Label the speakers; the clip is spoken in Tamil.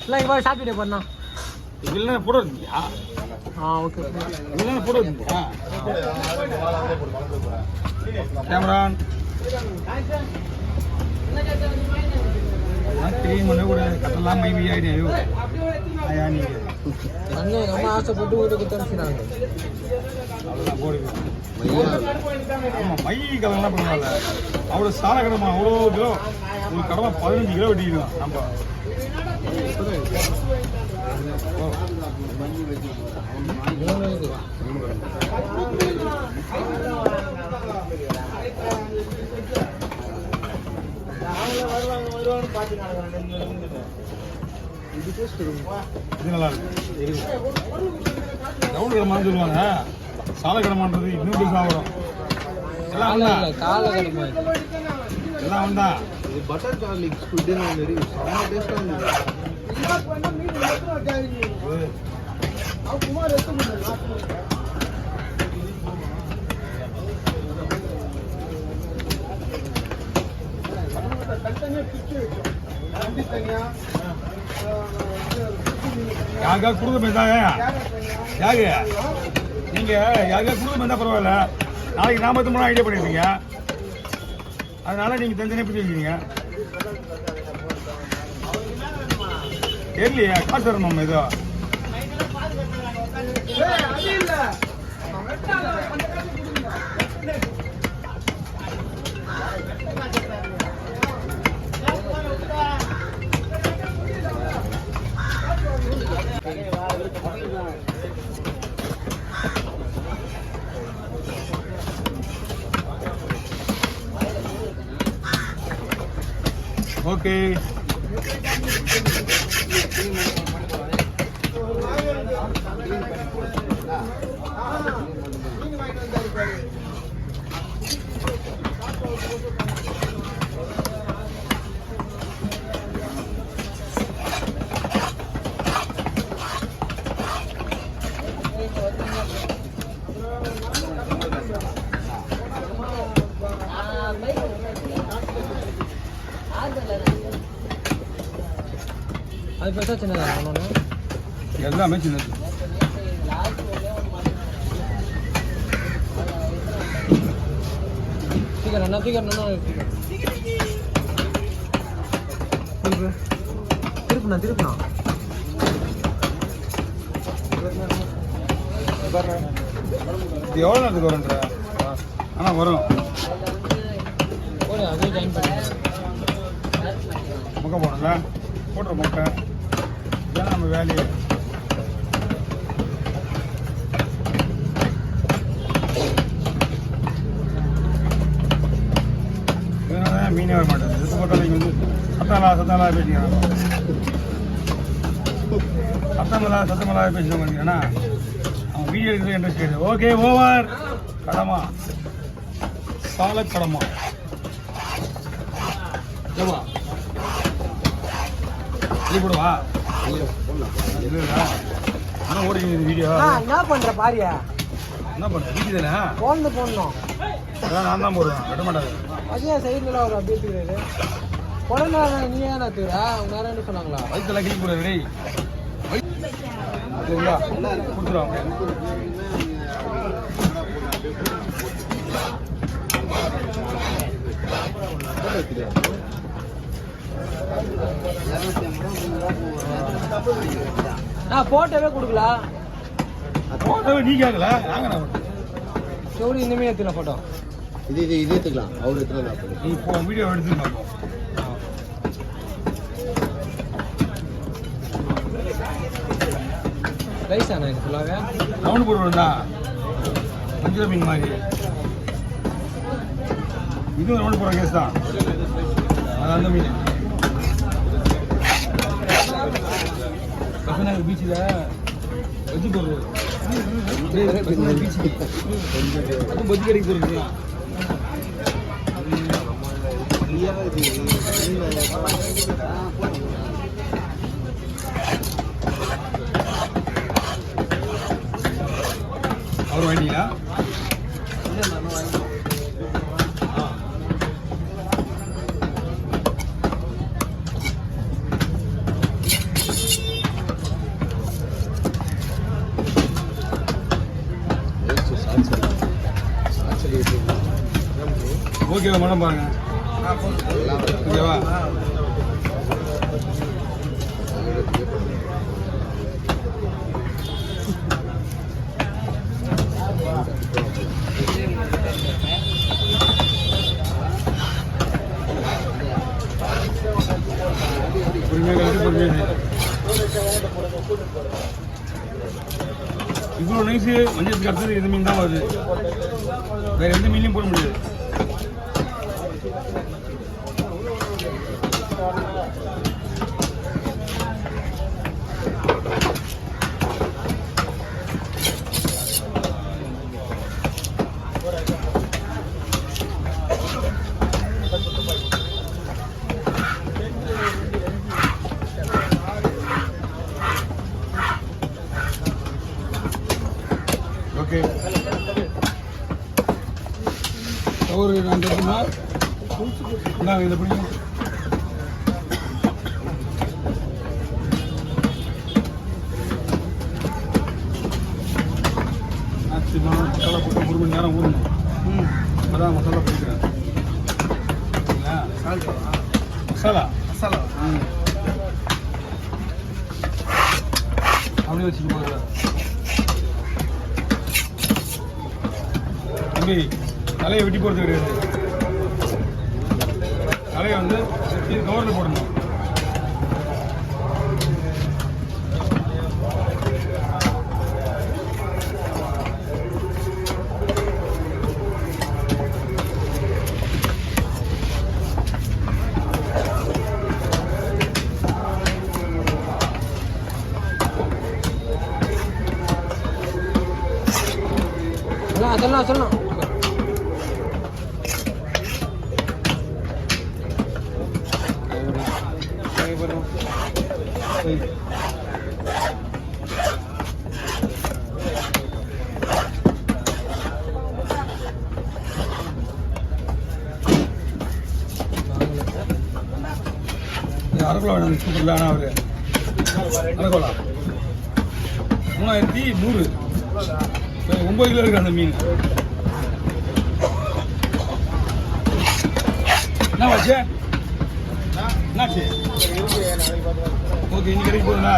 Speaker 1: இல்லை இவ்வளோ சாப்பிட்டு பண்ணா
Speaker 2: இதெல்லாம் போட இருந்தீங்களா?
Speaker 1: ஓகே
Speaker 2: இதெல்லாம் போட இருந்தீங்களா? கேமரான் கிளீன் பண்ண கூட கட்டெல்லாம் மைவி ஆகிடும். ஐயா நீங்கள்
Speaker 1: அண்ணே நம்ம ஆசைப்பட்டு வீட்டுக்கு தரிசினாங்க.
Speaker 2: அதெல்லாம் போடுங்க. ஆமாம் மை கலர்லாம் பரவாயில்ல. அவ்வளோ சால கடமா அவ்வளோ கிலோ உங்களுக்கு கடமை 15 கிலோ வெட்டிக்கலாம். நம்ம இது நல்லா இருக்கு. ரவுண்ட் கடமான்னு சொல்லுவாங்க. சால கடமான்றது இன்னும் பெருசாக வரும். எல்லாம் வந்தா
Speaker 3: இது பட்டர் கார்லிக் ஸ்குட்னு மாதிரி செம்ம டேஸ்டா இருந்துச்சு.
Speaker 2: யாருக்கா கொடுக்க போயிருந்தாங்க யாரு நீங்க யாருக்கா கொடுக்க போயிருந்தா பரவாயில்ல. நாளைக்கு நாம மூணு ஐடியா பண்ணிருக்கீங்க. அதனால நீங்க தனித்தனியா பிடிச்சி வச்சுக்கீங்க. தெரியலையா காசு தரணும் இதோ ஓகே.
Speaker 1: அது பெருசா சின்னதா
Speaker 2: எல்லாமே சின்னது.
Speaker 1: சீக்கிரம் திருப்புண்ணா
Speaker 2: இது எவ்வளோ நேரத்துக்கு வரும்ன்ற? ஆனால் வரும்.
Speaker 1: அதே ஜாயின் பண்ணி
Speaker 2: முக்கை போடல போட்டுற முக்கை இதான் நம்ம வேலையை. இதனால மீனே வர மாட்டேன். எது போட்டாலும் நீங்கள் வந்து சத்தமெல்லாம் பேசிக்கிறாங்க. சத்தமெல்லாம் பேசிட்டு பார்த்தீங்கன்னா அவன் வீடியோ எடுக்கிறது இன்ட்ரெஸ்ட் கிடையாது. Okay over. கடமா சால கடமா ஏவா போடுவா இல்லைடா. ஆனால் ஓடிங்க வீடியோ
Speaker 1: என்ன பண்ற பாரியா?
Speaker 2: என்ன பண்ணுற வீட்டு தானே
Speaker 1: போடணும்.
Speaker 2: அதான் நான் தான் போடுவேன். கட்ட மாட்டாது.
Speaker 1: அதையா சைடில் ஒரு அப்படியே தூக்குறாரு. உடனே நீ ஏன் தூரா? அவங்க நேரம் என்ன சொன்னாங்களா?
Speaker 2: வயிற்றுல கிளி போடுற விரை கொடுத்துருவாங்க.
Speaker 1: நான் போட்டோவே கொடுக்கல.
Speaker 2: போட்டோவே நீ கேட்கல. நாங்கள்
Speaker 1: எப்படி இனிமே எடுத்துக்கலாம் போட்டோ?
Speaker 3: இது எடுத்துக்கலாம். அவர் எடுத்துக்கலாம்.
Speaker 2: நீ இப்போ வீடியோ எடுத்து பார்ப்போம்.
Speaker 1: ரைஸ் ஆனா இது ஃபுல்லாகவே
Speaker 2: ரவுண்டு போடுவோம்டா. மஞ்சள் மீன் மாதிரி இதுவும் ரவுண்டு போடுற கேஸ் தான். அது அந்த மீன் பசங்க பீச்சில் வச்சு போடுறது. பீச்சு அதுவும் பஜ்ஜி கடைக்கு போடுறது. அவர் வாங்கிட்டீங்களா? ஓகேவா மேடம் பாருங்க ஓகேவா இவ்வளோ நைஸு மஞ்சளுக்கு அடுத்தது இந்த மீன் தான் வருது வேற எந்த மீன்லையும் போட முடியாது ஓகே ஒரு நான் தெரியுமா இந்தாங்க இதை பிடிக்கும் மசாலா போட்டு 1 மணி நேரம் ஊறணும் அதான் மசாலா பிடிக்கிறேன் மசாலா
Speaker 3: மசாலா
Speaker 2: அப்படியே வச்சுக்க போகிறேன் தம்பி தலையை வெட்டி போகிறது கிடையாது தலையை வந்து கவரில் போடணும்
Speaker 1: சொல்லலாம்
Speaker 2: அரக்குலா வேணும் சூப்பர்ல ஆனால் அவர் அரக்குலா 3100 9 கிலோ இருக்கு அந்த மீன் என்ன வச்சு என்னாச்சு ஓகே இன்னைக்கு வரைக்கும் போதுண்ணா